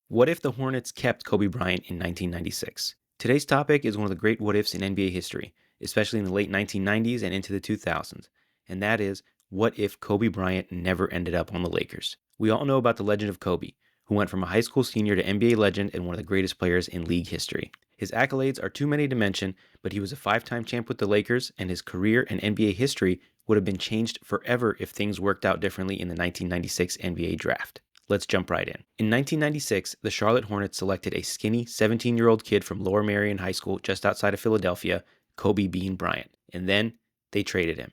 What if the Hornets kept Kobe Bryant in 1996? Today's topic is one of the great what-ifs in NBA history, especially in the late 1990s and into the 2000s, and that is, what if Kobe Bryant never ended up on the Lakers? We all know about the legend of Kobe, who went from a high school senior to NBA legend and one of the greatest players in league history. His accolades are too many to mention, but he was a five-time champ with the Lakers, and his career and NBA history would have been changed forever if things worked out differently in the 1996 NBA draft. Let's jump right in. In 1996, the Charlotte Hornets selected a skinny 17-year-old kid from Lower Merion High School just outside of Philadelphia, Kobe Bean Bryant. And then they traded him.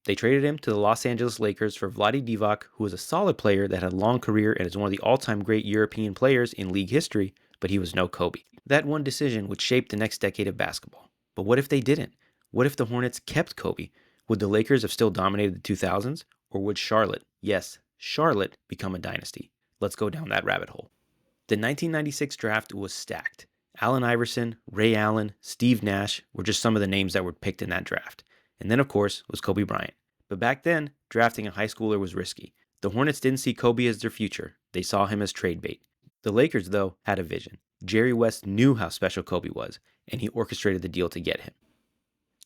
They traded him to the Los Angeles Lakers for Vlade Divac, who was a solid player that had a long career and is one of the all-time great European players in league history, but he was no Kobe. That one decision would shape the next decade of basketball. But what if they didn't? What if the Hornets kept Kobe? Would the Lakers have still dominated the 2000s? Or would Charlotte, yes, Charlotte, become a dynasty? Let's go down that rabbit hole. The 1996 draft was stacked. Allen Iverson, Ray Allen, Steve Nash were just some of the names that were picked in that draft. And then, of course, was Kobe Bryant. But back then, drafting a high schooler was risky. The Hornets didn't see Kobe as their future. They saw him as trade bait. The Lakers, though, had a vision. Jerry West knew how special Kobe was, and he orchestrated the deal to get him.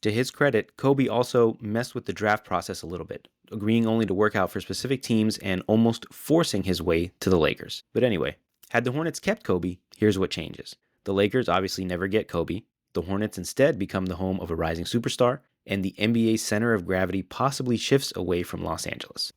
To his credit, Kobe also messed with the draft process a little bit, agreeing only to work out for specific teams and almost forcing his way to the Lakers. But anyway, had the Hornets kept Kobe, here's what changes. The Lakers obviously never get Kobe. The Hornets instead become the home of a rising superstar, and the NBA's center of gravity possibly shifts away from Los Angeles.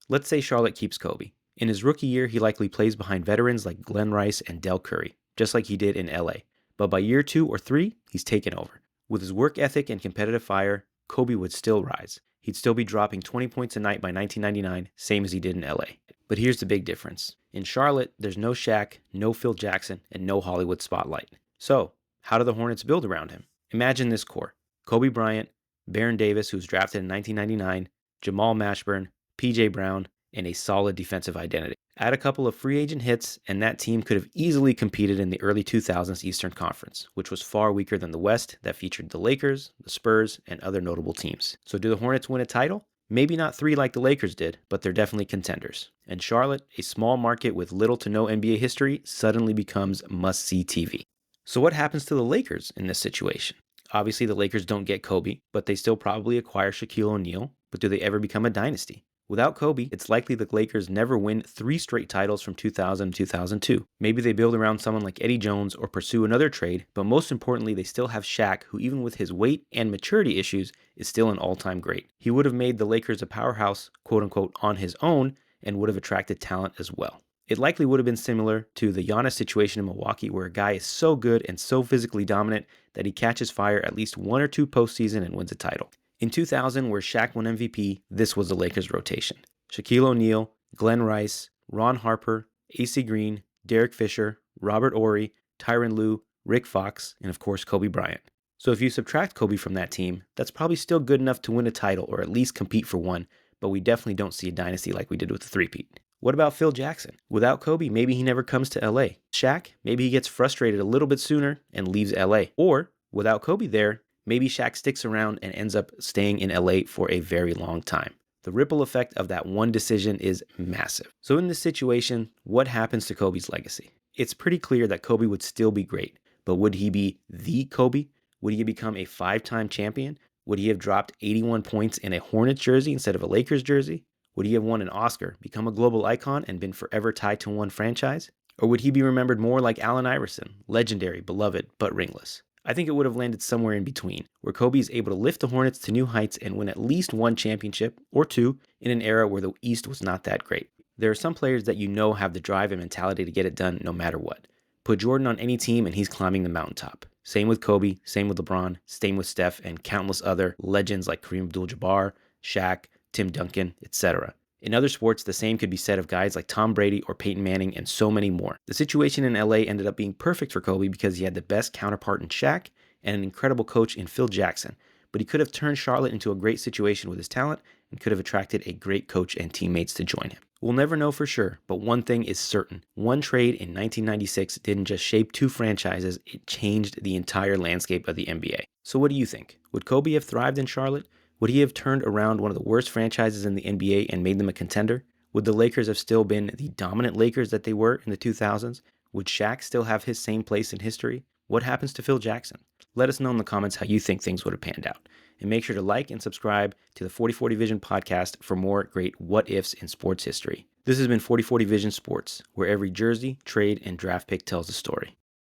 Let's say Charlotte keeps Kobe. In his rookie year, he likely plays behind veterans like Glenn Rice and Del Curry, just like he did in LA. But by year 2 or 3, he's taken over. With his work ethic and competitive fire, Kobe would still rise. He'd still be dropping 20 points a night by 1999, same as he did in LA. But here's the big difference. In Charlotte, there's no Shaq, no Phil Jackson, and no Hollywood spotlight. So, how do the Hornets build around him? Imagine this core. Kobe Bryant, Baron Davis, who was drafted in 1999, Jamal Mashburn, PJ Brown, and a solid defensive identity. Add a couple of free agent hits, and that team could have easily competed in the early 2000s Eastern Conference, which was far weaker than the West that featured the Lakers, the Spurs, and other notable teams. So do the Hornets win a title? Maybe not 3 like the Lakers did, but they're definitely contenders. And Charlotte, a small market with little to no NBA history, suddenly becomes must-see TV. So what happens to the Lakers in this situation? Obviously, the Lakers don't get Kobe, but they still probably acquire Shaquille O'Neal. But do they ever become a dynasty? Without Kobe, it's likely the Lakers never win 3 straight titles from 2000 to 2002. Maybe they build around someone like Eddie Jones or pursue another trade, but most importantly, they still have Shaq, who even with his weight and maturity issues, is still an all-time great. He would have made the Lakers a powerhouse, quote-unquote, on his own, and would have attracted talent as well. It likely would have been similar to the Giannis situation in Milwaukee, where a guy is so good and so physically dominant that he catches fire at least 1 or 2 postseason and wins a title. In 2000, where Shaq won MVP, this was the Lakers' rotation. Shaquille O'Neal, Glenn Rice, Ron Harper, AC Green, Derek Fisher, Robert Horry, Tyronn Lue, Rick Fox, and of course Kobe Bryant. So if you subtract Kobe from that team, that's probably still good enough to win a title or at least compete for one, but we definitely don't see a dynasty like we did with the three-peat. What about Phil Jackson? Without Kobe, maybe he never comes to LA. Shaq, maybe he gets frustrated a little bit sooner and leaves LA. Or, without Kobe there, maybe Shaq sticks around and ends up staying in LA for a very long time. The ripple effect of that one decision is massive. So in this situation, what happens to Kobe's legacy? It's pretty clear that Kobe would still be great, but would he be the Kobe? Would he become a 5-time champion? Would he have dropped 81 points in a Hornets jersey instead of a Lakers jersey? Would he have won an Oscar, become a global icon, and been forever tied to one franchise? Or would he be remembered more like Allen Iverson, legendary, beloved, but ringless? I think it would have landed somewhere in between, where Kobe is able to lift the Hornets to new heights and win at least 1 championship, or 2, in an era where the East was not that great. There are some players that you know have the drive and mentality to get it done no matter what. Put Jordan on any team and he's climbing the mountaintop. Same with Kobe, same with LeBron, same with Steph, and countless other legends like Kareem Abdul-Jabbar, Shaq, Tim Duncan, etc. In other sports, the same could be said of guys like Tom Brady or Peyton Manning and so many more. The situation in LA ended up being perfect for Kobe because he had the best counterpart in Shaq and an incredible coach in Phil Jackson, but he could have turned Charlotte into a great situation with his talent and could have attracted a great coach and teammates to join him. We'll never know for sure, but one thing is certain. One trade in 1996 didn't just shape 2 franchises, it changed the entire landscape of the NBA. So what do you think? Would Kobe have thrived in Charlotte? Would he have turned around one of the worst franchises in the NBA and made them a contender? Would the Lakers have still been the dominant Lakers that they were in the 2000s? Would Shaq still have his same place in history? What happens to Phil Jackson? Let us know in the comments how you think things would have panned out. And make sure to like and subscribe to the 4040 Vision podcast for more great what-ifs in sports history. This has been 4040 Vision Sports, where every jersey, trade, and draft pick tells a story.